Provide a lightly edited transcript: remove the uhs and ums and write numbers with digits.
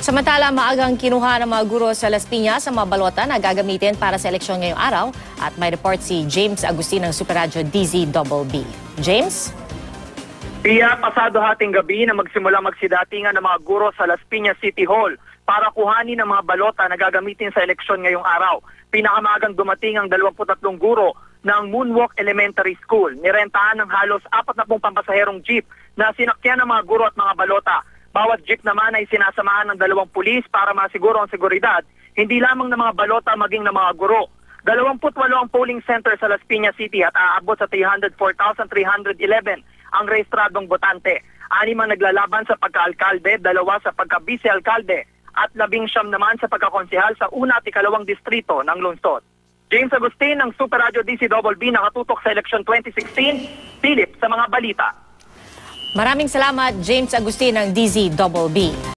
Samantala, maagang kinuha ng mga guro sa Las Piñas sa mga balota na gagamitin para sa eleksyon ngayong araw. At may report si James Agustin ng Super Radio DZBB. James? Pia, pasado hating gabi na magsimula magsidatingan ng mga guro sa Las Piñas City Hall para kuhanin ng mga balota na gagamitin sa eleksyon ngayong araw. Pinakamagang dumating ang 23 guro ng Moonwalk Elementary School. Nirentahan ng halos 40 pampasaherong jeep na sinakyan ng mga guro at mga balota. Bawat jeep naman ay sinasamahan ng 2 pulis para masiguro ang seguridad, hindi lamang ng mga balota maging ng mga guro. 28 ang polling center sa Las Piñas City at aabot sa 304,311 ang rehistradong botante. 6 ang naglalaban sa pagka-alkalde, 2 sa pagka-vice-alkalde at 19 naman sa pagkakonsehal sa 1 at 2 distrito ng lungsod. James Agustin ng Super Radio DZBB nakatutok sa election 2016. Philip sa mga balita. Maraming salamat, James Agustin ng DZBB.